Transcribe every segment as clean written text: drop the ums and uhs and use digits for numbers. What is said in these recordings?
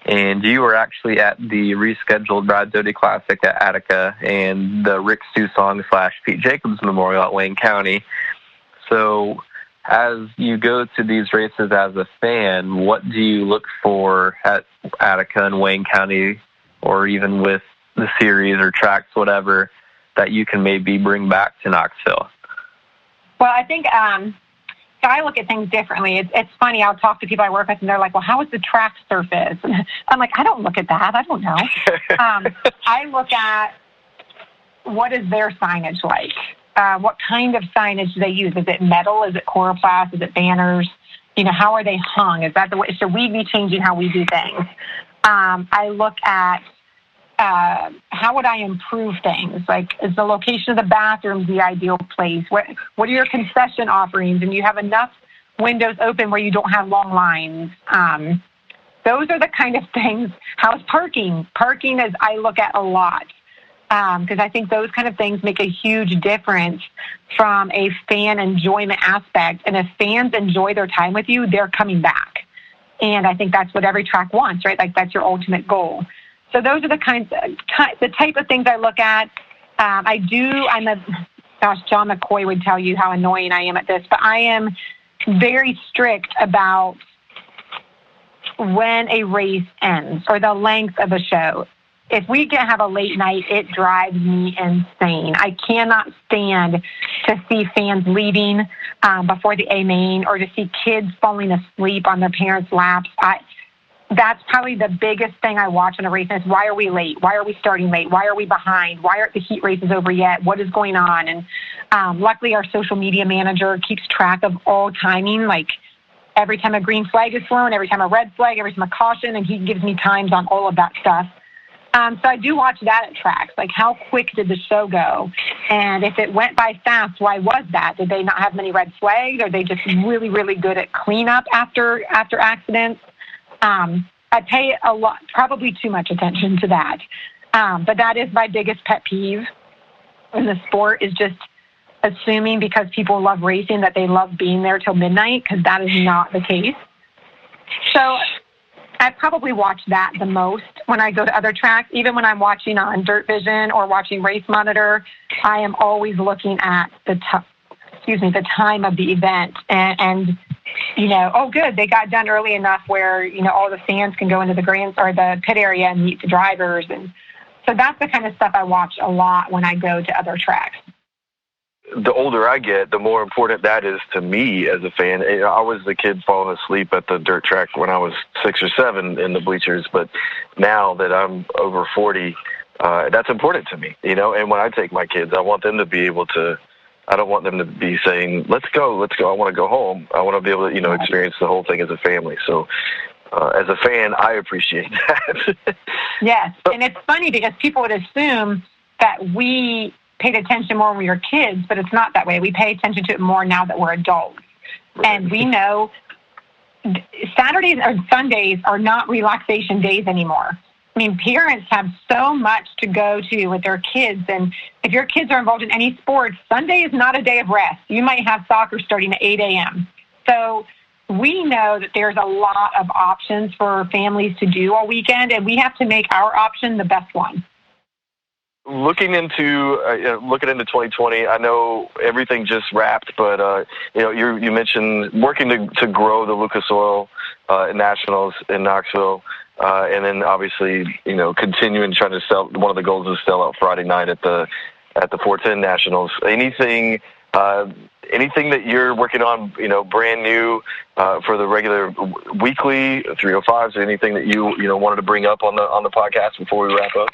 and you were actually at the rescheduled Brad Doty Classic at Attica and the Rick Susong / Pete Jacobs Memorial at Wayne County. So as you go to these races as a fan, what do you look for at Attica and Wayne County, or even with the series or tracks, whatever, that you can maybe bring back to Knoxville? Well, I think so I look at things differently. It's funny. I'll talk to people I work with, and they're like, well, how is the track surface? And I'm like, I don't look at that. I don't know. I look at what is their signage like? What kind of signage do they use? Is it metal? Is it coroplast? Is it banners? How are they hung? Is that the way? Should we be changing how we do things? I look at how would I improve things? Like, is the location of the bathrooms the ideal place? What are your concession offerings? And you have enough windows open where you don't have long lines. Those are the kind of things. How's parking? Parking is I look at a lot because I think those kind of things make a huge difference from a fan enjoyment aspect. And if fans enjoy their time with you, they're coming back. And I think that's what every track wants, right? Like, that's your ultimate goal. So those are the type of things I look at. John McCoy would tell you how annoying I am at this, but I am very strict about when a race ends or the length of a show. If we can have a late night, it drives me insane. I cannot stand to see fans leaving before the A main, or to see kids falling asleep on their parents' laps. That's probably the biggest thing I watch on a race, is why are we late? Why are we starting late? Why are we behind? Why aren't the heat races over yet? What is going on? And luckily, our social media manager keeps track of all timing, like every time a green flag is flown, every time a red flag, every time a caution, and he gives me times on all of that stuff. So I do watch that at tracks, like how quick did the show go? And if it went by fast, why was that? Did they not have many red flags? Are they just really, really good at cleanup after accidents? I pay a lot, probably too much attention to that. But that is my biggest pet peeve in the sport, is just assuming because people love racing that they love being there till midnight, because that is not the case. So I probably watch that the most when I go to other tracks. Even when I'm watching on Dirt Vision or watching Race Monitor, I am always looking at the time of the event and oh, good, they got done early enough where, all the fans can go into the pit area and meet the drivers. And so that's the kind of stuff I watch a lot when I go to other tracks. The older I get, the more important that is to me as a fan. I was the kid falling asleep at the dirt track when I was 6 or 7 in the bleachers, but now that I'm over 40, that's important to me, and when I take my kids, I want them to be able to, I don't want them to be saying, let's go. I want to go home. I want to be able to, experience the whole thing as a family. So as a fan, I appreciate that. Yes. And it's funny because people would assume that we paid attention more when we were kids, but it's not that way. We pay attention to it more now that we're adults. Right. And we know Saturdays or Sundays are not relaxation days anymore. I mean, parents have so much to go to with their kids. And if your kids are involved in any sports, Sunday is not a day of rest. You might have soccer starting at 8 a.m. So we know that there's a lot of options for families to do all weekend, and we have to make our option the best one. Looking into 2020, I know everything just wrapped, but you mentioned working to grow the Lucas Oil Nationals in Knoxville. And then obviously, continuing trying to sell. One of the goals is sell out Friday night at the 410 Nationals. Anything that you're working on, brand new for the regular weekly 305s, or anything that you wanted to bring up on the podcast before we wrap up?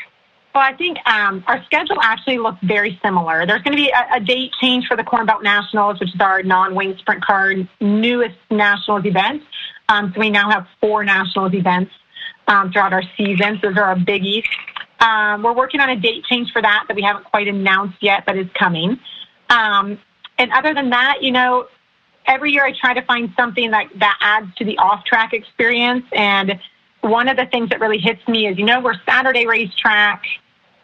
Well, I think our schedule actually looks very similar. There's going to be a date change for the Corn Belt Nationals, which is our non-wing sprint car newest Nationals event. So we now have 4 Nationals events throughout our seasons. Those are our biggies. We're working on a date change for that we haven't quite announced yet, but is coming. And other than that, every year I try to find something that adds to the off-track experience. And one of the things that really hits me is, we're Saturday racetrack.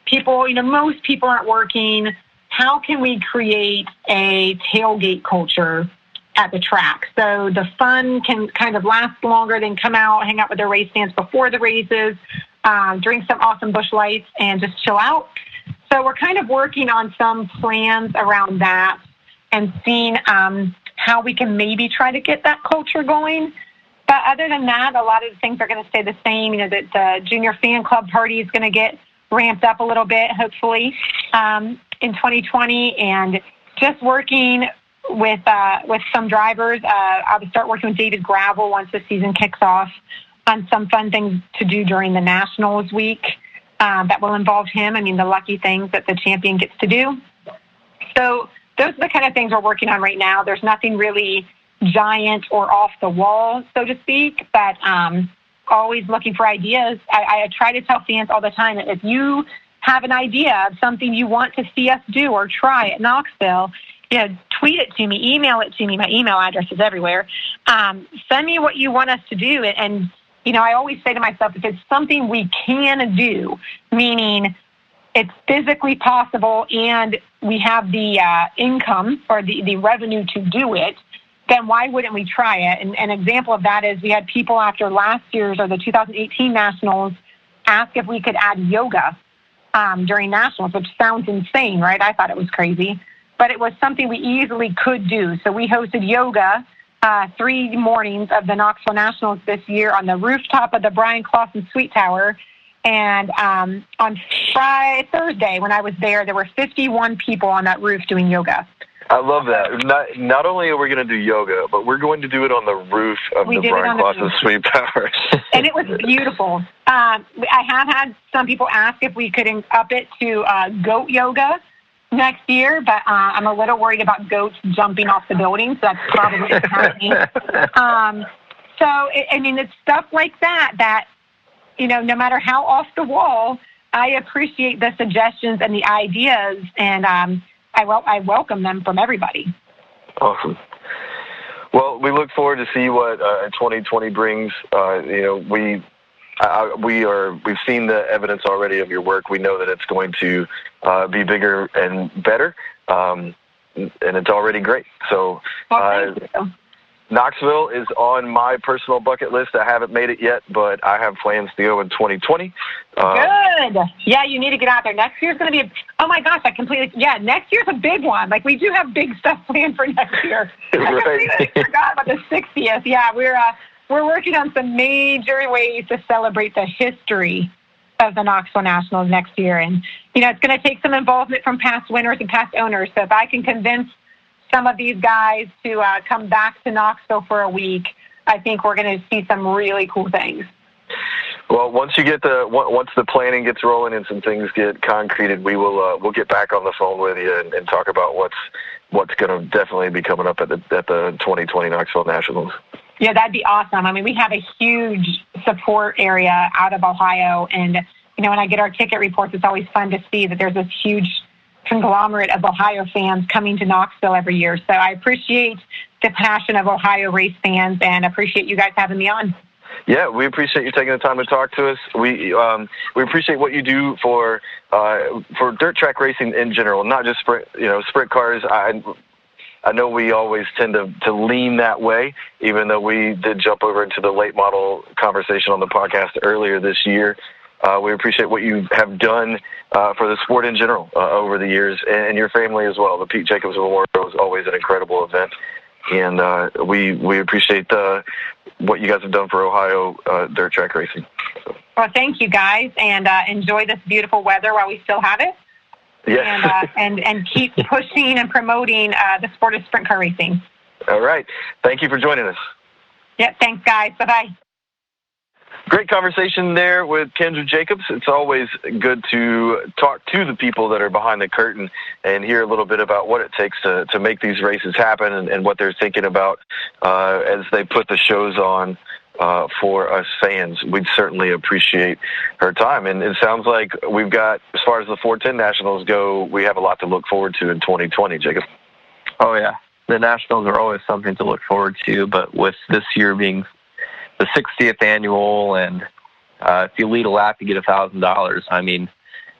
People, most people aren't working. How can we create a tailgate culture at the track. So the fun can kind of last longer, then come out, hang out with their race fans before the races, drink some awesome Busch Lights, and just chill out. So we're kind of working on some plans around that and seeing how we can maybe try to get that culture going. But other than that, a lot of the things are going to stay the same. You know, the junior fan club party is going to get ramped up a little bit, hopefully, in 2020, and just working with some drivers. I'll start working with David Gravel once the season kicks off on some fun things to do during the Nationals week that will involve him. I mean, the lucky things that the champion gets to do. So those are the kind of things we're working on right now. There's nothing really giant or off the wall, so to speak, but always looking for ideas. I try to tell fans all the time that if you have an idea of something you want to see us do or try at Knoxville, you know, tweet it to me, email it to me. My email address is everywhere. Send me what you want us to do. And, you know, I always say to myself, if it's something we can do, meaning it's physically possible and we have the income or the revenue to do it, then why wouldn't we try it? And an example of that is we had people after last year's or the 2018 Nationals ask if we could add yoga during Nationals, which sounds insane, right? I thought it was crazy, but it was something we easily could do. So we hosted yoga 3 mornings of the Knoxville Nationals this year on the rooftop of the Brian Clausen Suite Tower. And on Thursday, when I was there were 51 people on that roof doing yoga. I love that. Not only are we going to do yoga, but we're going to do it on the roof of the Brian Clausen Suite Tower. And it was beautiful. I have had some people ask if we could up it to goat yoga next year, but I'm a little worried about goats jumping off the building, so that's probably not happening. I mean, it's stuff like that, you know, no matter how off the wall, I appreciate the suggestions and the ideas, and I welcome them from everybody. Awesome. Well, we look forward to see what 2020 brings. You know, we've seen the evidence already of your work. We know that it's going to be bigger and better, and it's already great. So, thank you. Knoxville is on my personal bucket list. I haven't made it yet, but I have plans to go in 2020. Good. Yeah, you need to get out there. Next year's going to be next year's a big one. Like, we do have big stuff planned for next year. Right. I completely forgot about the 60th. Yeah, we're working on some major ways to celebrate the history of the Knoxville Nationals next year. And, you know, it's going to take some involvement from past winners and past owners. So if I can convince some of these guys to come back to Knoxville for a week, I think we're going to see some really cool things. Well, once the planning gets rolling and some things get concreted, we'll get back on the phone with you and talk about what's going to definitely be coming up at the 2020 Knoxville Nationals. Yeah, that'd be awesome. I mean, we have a huge support area out of Ohio, and you know, when I get our ticket reports, it's always fun to see that there's this huge conglomerate of Ohio fans coming to Knoxville every year. So I appreciate the passion of Ohio race fans and appreciate you guys having me on. Yeah, we appreciate you taking the time to talk to us. We appreciate what you do for dirt track racing in general, not just sprint cars. I know we always tend to lean that way, even though we did jump over into the late model conversation on the podcast earlier this year. We appreciate what you have done for the sport in general over the years, and your family as well. The Pete Jacobs Memorial is always an incredible event, and we appreciate what you guys have done for Ohio dirt track racing. So. Well, thank you guys, and enjoy this beautiful weather while we still have it. Yeah. And keep pushing and promoting the sport of sprint car racing. All right. Thank you for joining us. Yep. Thanks, guys. Bye-bye. Great conversation there with Kendra Jacobs. It's always good to talk to the people that are behind the curtain and hear a little bit about what it takes to make these races happen and what they're thinking about as they put the shows on for us fans. We'd certainly appreciate her time. And it sounds like we've got, as far as the 410 Nationals go, we have a lot to look forward to in 2020, Jacob. Oh, yeah. The Nationals are always something to look forward to, but with this year being the 60th annual, and if you lead a lap, you get $1,000. I mean,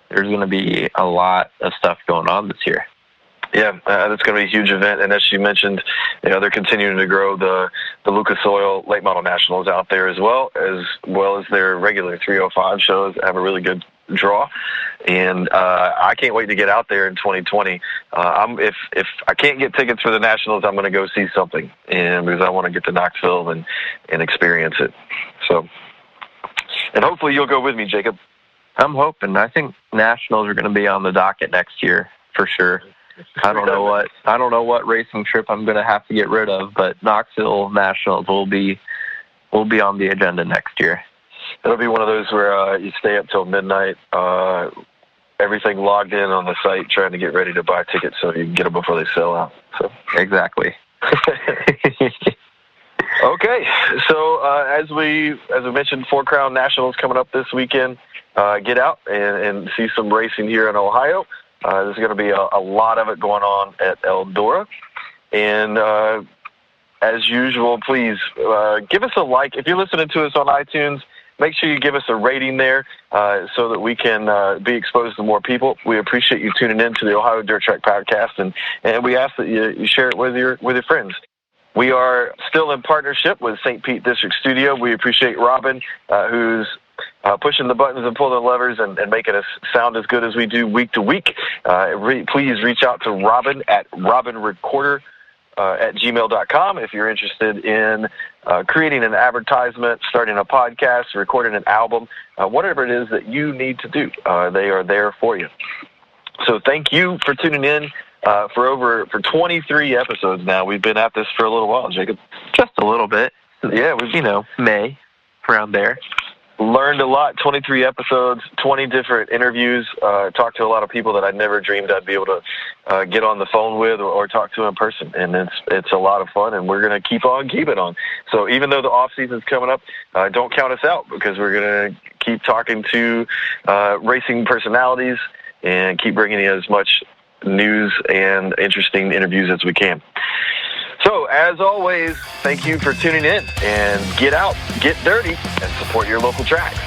there's going to be a lot of stuff going on this year. Yeah, that's going to be a huge event. And as you mentioned, they're continuing to grow the Lucas Oil Late Model Nationals out there as well as their regular 305 shows have a really good draw. And I can't wait to get out there in 2020. If I can't get tickets for the Nationals, I'm going to go see something, and because I want to get to Knoxville and experience it. So, and hopefully you'll go with me, Jacob. I'm hoping. I think Nationals are going to be on the docket next year for sure. I don't know what racing trip I'm going to have to get rid of, but Knoxville Nationals will be on the agenda next year. It'll be one of those where you stay up till midnight, everything logged in on the site, trying to get ready to buy tickets so you can get them before they sell out. So exactly. Okay, so as we mentioned, Four Crown Nationals coming up this weekend. Get out and see some racing here in Ohio. There's going to be a lot of it going on at Eldora. And as usual, please give us a like. If you're listening to us on iTunes, make sure you give us a rating there so that we can be exposed to more people. We appreciate you tuning in to the Ohio Dirt Track Podcast, and we ask that you share it with your friends. We are still in partnership with St. Pete District Studio. We appreciate Robin, who's pushing the buttons and pulling the levers and making us sound as good as we do week to week. Please reach out to Robin at robinrecorder at gmail.com if you're interested in creating an advertisement, starting a podcast, recording an album, whatever it is that you need to do. They are there for you. So thank you for tuning in for 23 episodes now. We've been at this for a little while, Jacob. Just a little bit. Yeah, we've, May, around there. Learned a lot, 23 episodes, 20 different interviews, talked to a lot of people that I never dreamed I'd be able to get on the phone with or talk to in person. And it's a lot of fun, and we're going to keep it on. So even though the off-season's coming up, don't count us out, because we're going to keep talking to racing personalities and keep bringing you as much news and interesting interviews as we can. So, as always, thank you for tuning in, and get out, get dirty, and support your local tracks.